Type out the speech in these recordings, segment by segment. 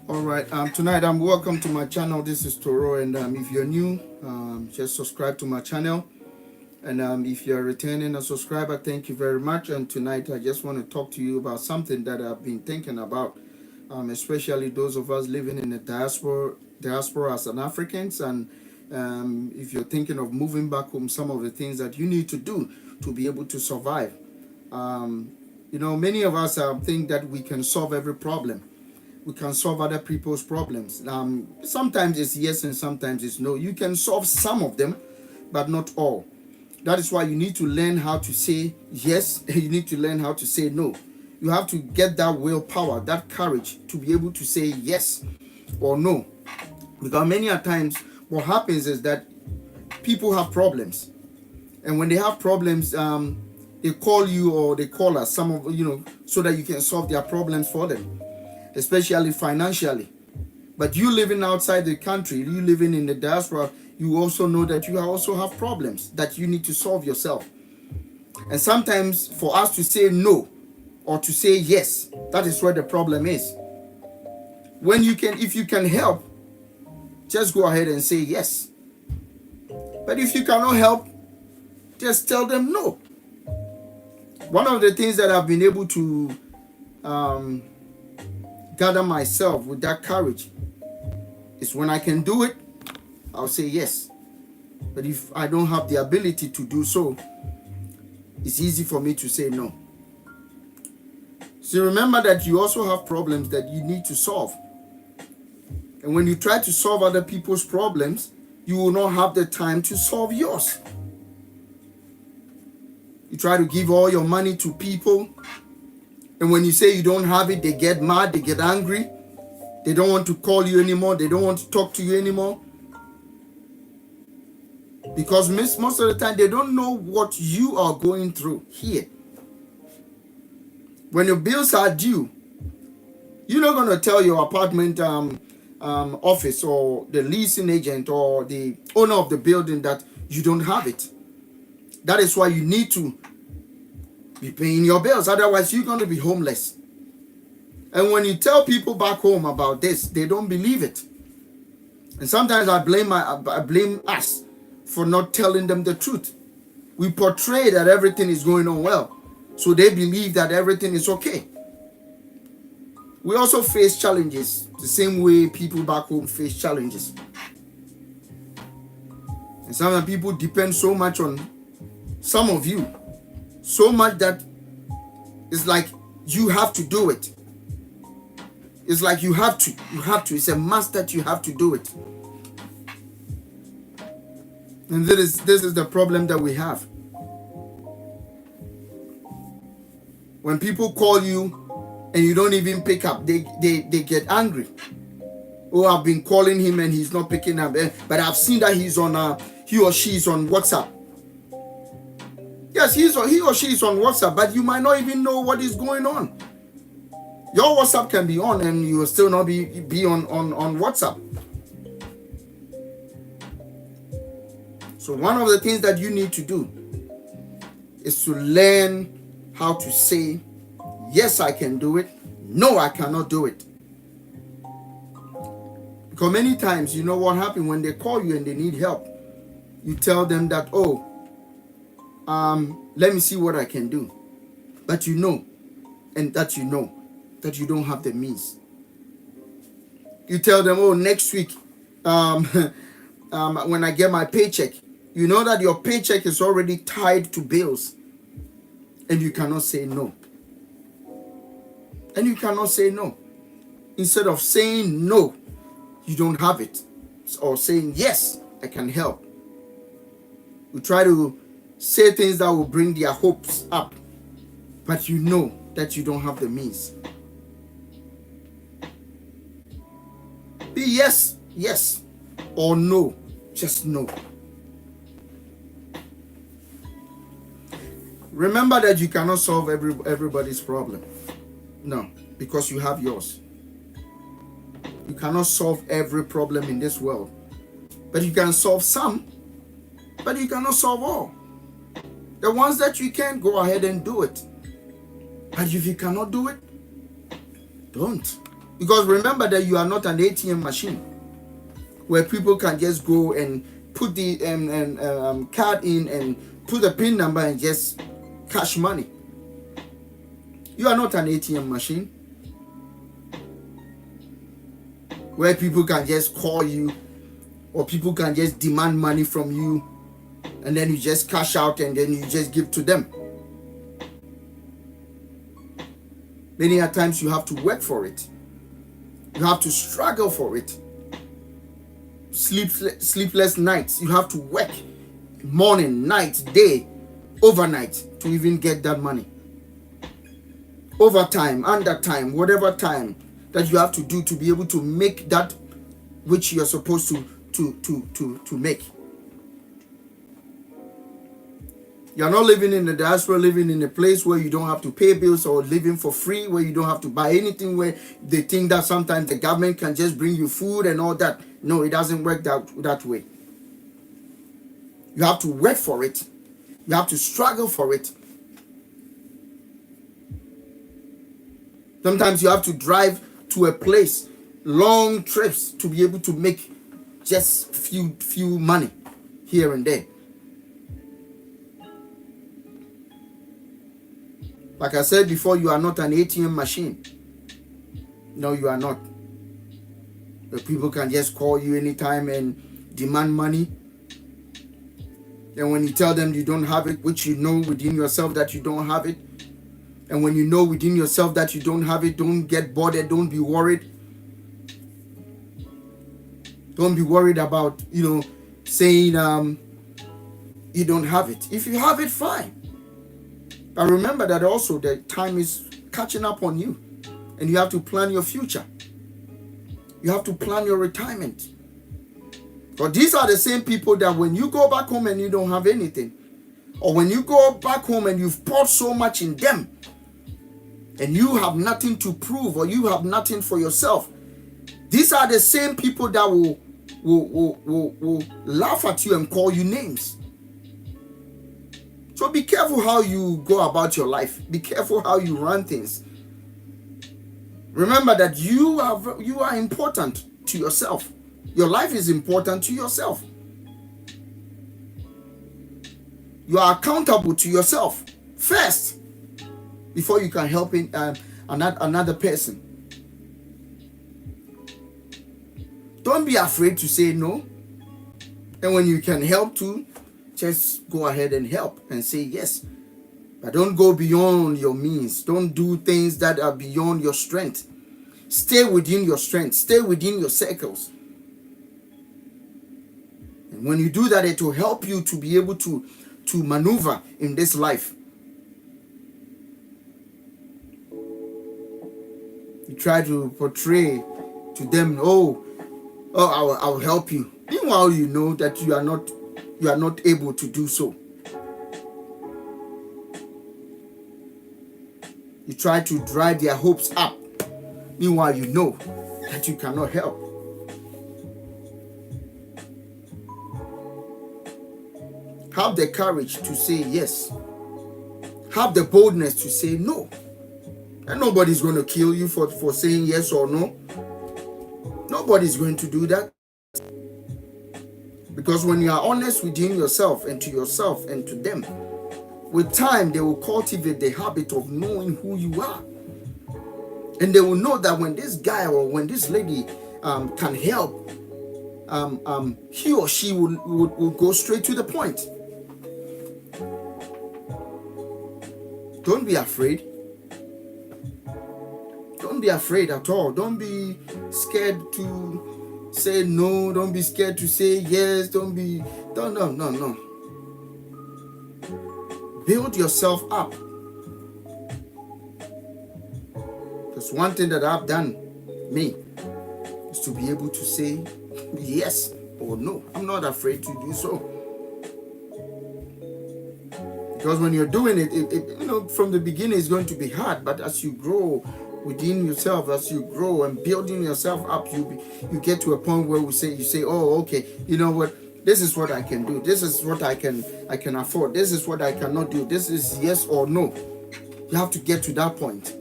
All right. Tonight, welcome to my channel. This is Toro, and if you're new, just subscribe to my channel. And if you're returning a subscriber, thank you very much. And tonight, I just want to talk to you about something that I've been thinking about, especially those of us living in the diaspora as an Africans. And if you're thinking of moving back home, some of the things that you need to do to be able to survive. Many of us think that we can solve every problem. We can solve other people's problems. Sometimes it's yes and sometimes it's no. You can solve some of them, but not all. That is why you need to learn how to say yes, and you need to learn how to say no. You have to get that willpower, that courage to be able to say yes or no. Because many a times what happens is that people have problems. And when they have problems, they call you or they call us, so that you can solve their problems for them, especially financially. But you living outside the country, you living in the diaspora, you also know that you also have problems that you need to solve yourself. And sometimes for us to say no or to say yes, that is where the problem is. If you can help, just go ahead and say yes. But if you cannot help, just tell them no. One of the things that I've been able to gather myself with that courage is when I can do it, I'll say yes. But if I don't have the ability to do so, it's easy for me to say no. So remember that you also have problems that you need to solve. And when you try to solve other people's problems, you will not have the time to solve yours. You try to give all your money to people, and when you say you don't have it, they get mad, they get angry. They don't want to call you anymore. They don't want to talk to you anymore. Because most of the time, they don't know what you are going through here. When your bills are due, you're not going to tell your apartment office or the leasing agent or the owner of the building that you don't have it. That is why you need to be paying your bills. Otherwise, you're going to be homeless. And when you tell people back home about this, they don't believe it. And sometimes I blame us for not telling them the truth. We portray that everything is going on well, so they believe that everything is okay. We also face challenges the same way people back home face challenges. And some of the people depend so much on some of you, so much that it's like you have to do it. It's like you have to. It's a must that you have to do it. And this is the problem that we have. When people call you and you don't even pick up, they get angry. Oh, I've been calling him and he's not picking up. But I've seen that he or she is on WhatsApp. Yes, he or she is on WhatsApp, but you might not even know what is going on. Your WhatsApp can be on and you will still not be on WhatsApp. So one of the things that you need to do is to learn how to say, yes, I can do it. No, I cannot do it. Because many times, you know what happens when they call you and they need help. You tell them that, let me see what I can do. But you know that you don't have the means. You tell them, next week, when I get my paycheck, you know that your paycheck is already tied to bills. And you cannot say no. And you cannot say no. Instead of saying no, you don't have it, or saying yes, I can help. You try to say things that will bring their hopes up, but you know that you don't have the means. Be yes, or no, just no. Remember that you cannot solve everybody's problem. No, because you have yours. You cannot solve every problem in this world, but you can solve some, but you cannot solve all. The ones that you can, go ahead and do it. But if you cannot do it, don't. Because remember that you are not an ATM machine where people can just go and put the card in and put the PIN number and just cash money. You are not an ATM machine where people can just call you or people can just demand money from you and then you just cash out and then you just give to them. Many a times you have to work for it. You have to struggle for it. Sleepless nights. You have to work morning, night, day, overnight to even get that money. Overtime, undertime, whatever time that you have to do to be able to make that which you're supposed to make. You're not living in the diaspora, living in a place where you don't have to pay bills or living for free, where you don't have to buy anything, where they think that sometimes the government can just bring you food and all that. No, it doesn't work that way. You have to work for it. You have to struggle for it. Sometimes you have to drive to a place, long trips, to be able to make just few money here and there. Like I said before, you are not an ATM machine. No, you are not. The people can just call you anytime and demand money. And when you tell them you don't have it, which you know within yourself that you don't have it, and when you know within yourself that you don't have it, don't get bothered, don't be worried. Don't be worried about, saying you don't have it. If you have it, fine. But remember that also the time is catching up on you. And you have to plan your future. You have to plan your retirement. But these are the same people that when you go back home and you don't have anything, or when you go back home and you've poured so much in them, and you have nothing to prove or you have nothing for yourself, these are the same people that will laugh at you and call you names. So be careful how you go about your life. Be careful how you run things. Remember that you are important to yourself. Your life is important to yourself. You are accountable to yourself first before you can help another person. Don't be afraid to say no. And when you can help too, just go ahead and help and say yes. But don't go beyond your means. Don't do things that are beyond your strength. Stay within your strength. Stay within your circles. And when you do that, it will help you to be able to maneuver in this life. You try to portray to them, I'll help you. Meanwhile, you know that you are not able to do so. You try to drive their hopes up. Meanwhile, you know that you cannot help. Have the courage to say yes. Have the boldness to say no. And nobody's going to kill you for saying yes or no. Nobody's going to do that. Because when you are honest within yourself and to them, with time they will cultivate the habit of knowing who you are. And they will know that when this guy or when this lady can help, he or she will go straight to the point. Don't be afraid. Don't be afraid at all. Don't be scared to say no. Don't be scared to say yes. No. Build yourself up. Because one thing that I've done, me, is to be able to say yes or no. I'm not afraid to do so. Because when you're doing it, from the beginning it's going to be hard. But as you grow within yourself, as you grow and building yourself up, you get to a point where you say, oh, okay, you know what? This is what I can do. This is what I can afford. This is what I cannot do. This is yes or no. You have to get to that point.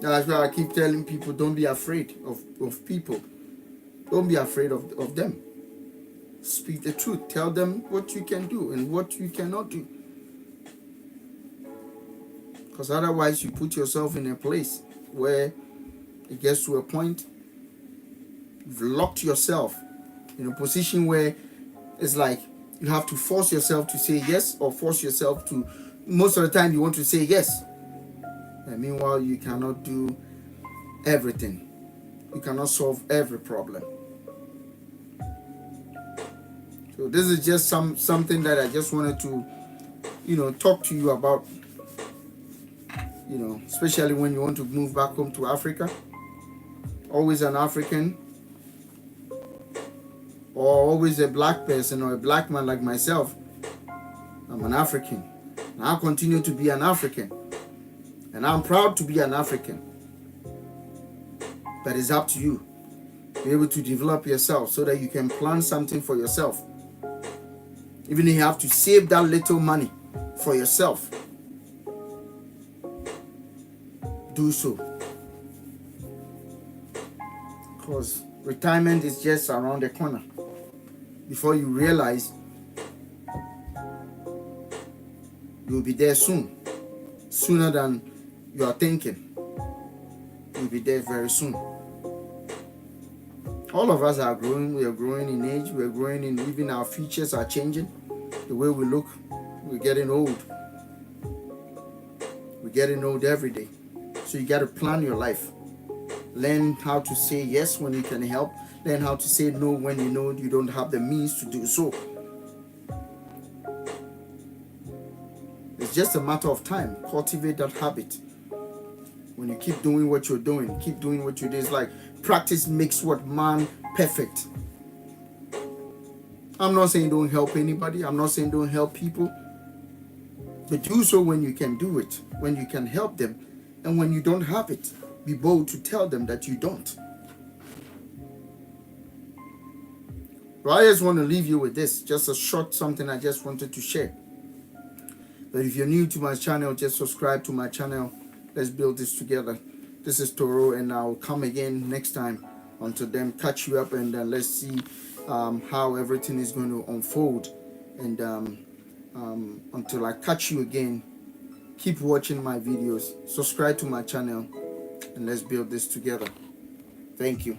That's why I keep telling people, don't be afraid of people. Don't be afraid of them. Speak the truth. Tell them what you can do and what you cannot do. Because otherwise you put yourself in a place where it gets to a point you've locked yourself in a position where it's like you have to force yourself to say yes, or force yourself to, most of the time you want to say yes. And meanwhile, you cannot do everything. You cannot solve every problem. So this is just something that I just wanted to, talk to you about. Especially when you want to move back home to Africa. Always an African, or always a black person or a black man like myself. I'm an African. And I'll continue to be an African. And I'm proud to be an African. But it's up to you. Be able to develop yourself so that you can plan something for yourself. Even if you have to save that little money for yourself, do so. Because retirement is just around the corner. Before you realize, you'll be there soon. Sooner than you are thinking. You'll be there very soon. All of us are growing. We are growing in age. We are growing in, even our features are changing. The way we look, we're getting old. We're getting old every day. So you got to plan your life. Learn how to say yes when you can help. Learn how to say no when you know you don't have the means to do so. It's just a matter of time. Cultivate that habit. When you keep doing what you're doing, keep doing what you do. It's like practice makes what man perfect. I'm not saying don't help anybody. I'm not saying don't help people. But do so when you can do it, when you can help them. And when you don't have it, be bold to tell them that you don't. So I just want to leave you with this. Just a short something I just wanted to share. But if you're new to my channel, just subscribe to my channel. Let's build this together. This is Toro, and I'll come again next time. Until then, catch you up, and let's see how everything is going to unfold. And until I catch you again, keep watching my videos. Subscribe to my channel, and let's build this together. Thank you.